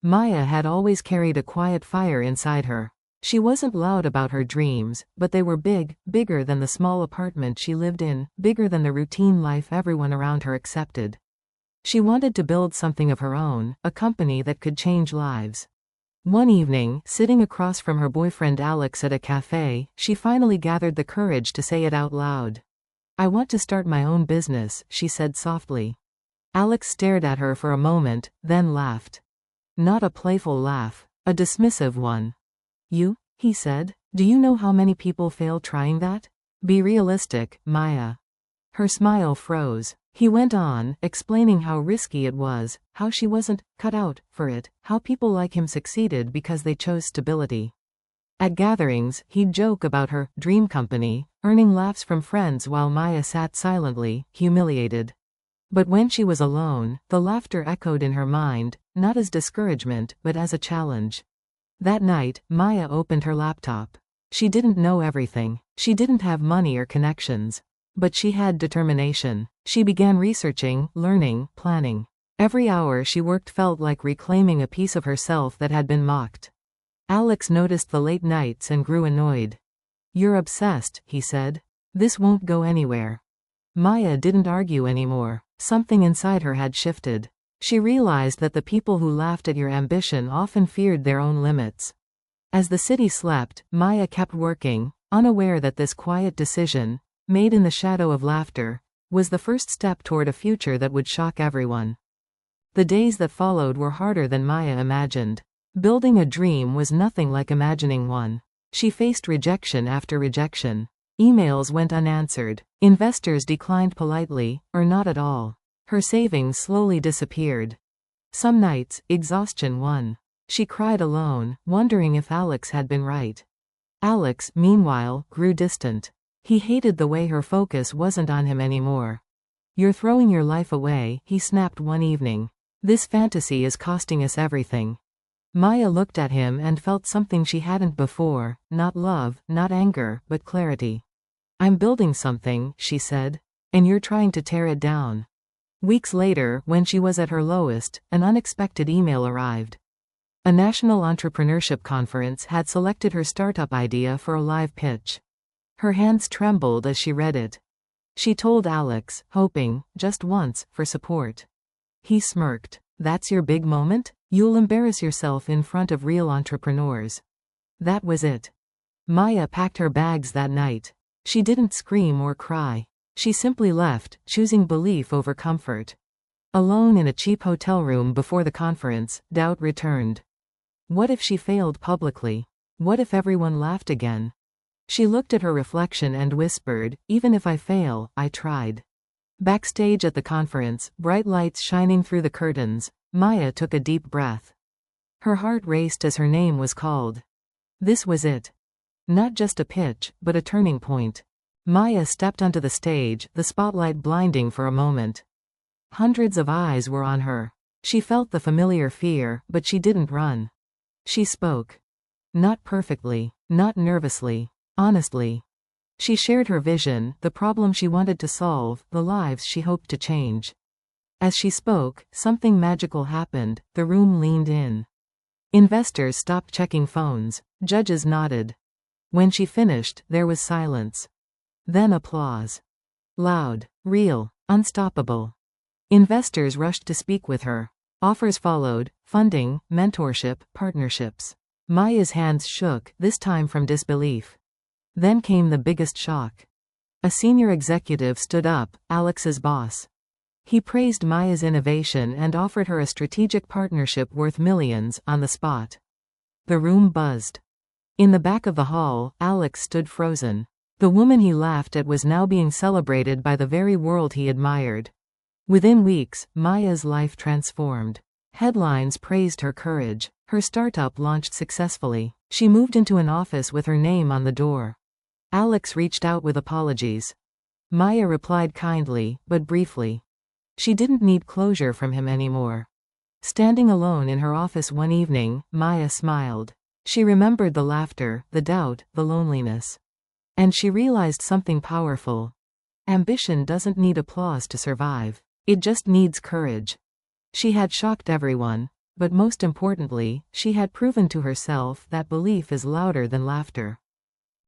Maya had always carried a quiet fire inside her. She wasn't loud about her dreams, but they were big, bigger than the small apartment she lived in, bigger than the routine life everyone around her accepted. She wanted to build something of her own, a company that could change lives. One evening, sitting across from her boyfriend Alex at a cafe, she finally gathered the courage to say it out loud. "I want to start my own business," she said softly. Alex stared at her for a moment, then laughed. Not a playful laugh, a dismissive one. "You?" he said. "Do you know how many people fail trying that? Be realistic, Maya." Her smile froze. He went on, explaining how risky it was, how she wasn't cut out for it, how people like him succeeded because they chose stability. At gatherings, he'd joke about her dream company, earning laughs from friends while Maya sat silently, humiliated. But when she was alone, the laughter echoed in her mind, not as discouragement, but as a challenge. That night, Maya opened her laptop. She didn't know everything. She didn't have money or connections. But she had determination. She began researching, learning, planning. Every hour she worked felt like reclaiming a piece of herself that had been mocked. Alex noticed the late nights and grew annoyed. "You're obsessed," he said. "This won't go anywhere." Maya didn't argue anymore. Something inside her had shifted. She realized that the people who laughed at your ambition often feared their own limits. As the city slept, Maya kept working, unaware that this quiet decision, made in the shadow of laughter, was the first step toward a future that would shock everyone. The days that followed were harder than Maya imagined. Building a dream was nothing like imagining one. She faced rejection after rejection. Emails went unanswered. Investors declined politely, or not at all. Her savings slowly disappeared. Some nights, exhaustion won. She cried alone, wondering if Alex had been right. Alex, meanwhile, grew distant. He hated the way her focus wasn't on him anymore. "You're throwing your life away," he snapped one evening. "This fantasy is costing us everything." Maya looked at him and felt something she hadn't before, not love, not anger, but clarity. "I'm building something," she said. "And you're trying to tear it down." Weeks later, when she was at her lowest, an unexpected email arrived. A national entrepreneurship conference had selected her startup idea for a live pitch. Her hands trembled as she read it. She told Alex, hoping, just once, for support. He smirked. "That's your big moment? You'll embarrass yourself in front of real entrepreneurs." That was it. Maya packed her bags that night. She didn't scream or cry. She simply left, choosing belief over comfort. Alone in a cheap hotel room before the conference, doubt returned. What if she failed publicly? What if everyone laughed again? She looked at her reflection and whispered, "Even if I fail, I tried." Backstage at the conference, bright lights shining through the curtains, Maya took a deep breath. Her heart raced as her name was called. This was it. Not just a pitch, but a turning point. Maya stepped onto the stage, the spotlight blinding for a moment. Hundreds of eyes were on her. She felt the familiar fear, but she didn't run. She spoke. Not perfectly, not nervously. Honestly. She shared her vision, the problem she wanted to solve, the lives she hoped to change. As she spoke, something magical happened. The room leaned in. Investors stopped checking phones. Judges nodded. When she finished, there was silence. Then applause. Loud, real, unstoppable. Investors rushed to speak with her. Offers followed, funding, mentorship, partnerships. Maya's hands shook, this time from disbelief. Then came the biggest shock. A senior executive stood up, Alex's boss. He praised Maya's innovation and offered her a strategic partnership worth millions, on the spot. The room buzzed. In the back of the hall, Alex stood frozen. The woman he laughed at was now being celebrated by the very world he admired. Within weeks, Maya's life transformed. Headlines praised her courage. Her startup launched successfully. She moved into an office with her name on the door. Alex reached out with apologies. Maya replied kindly, but briefly. She didn't need closure from him anymore. Standing alone in her office one evening, Maya smiled. She remembered the laughter, the doubt, the loneliness. And she realized something powerful. Ambition doesn't need applause to survive. It just needs courage. She had shocked everyone. But most importantly, she had proven to herself that belief is louder than laughter.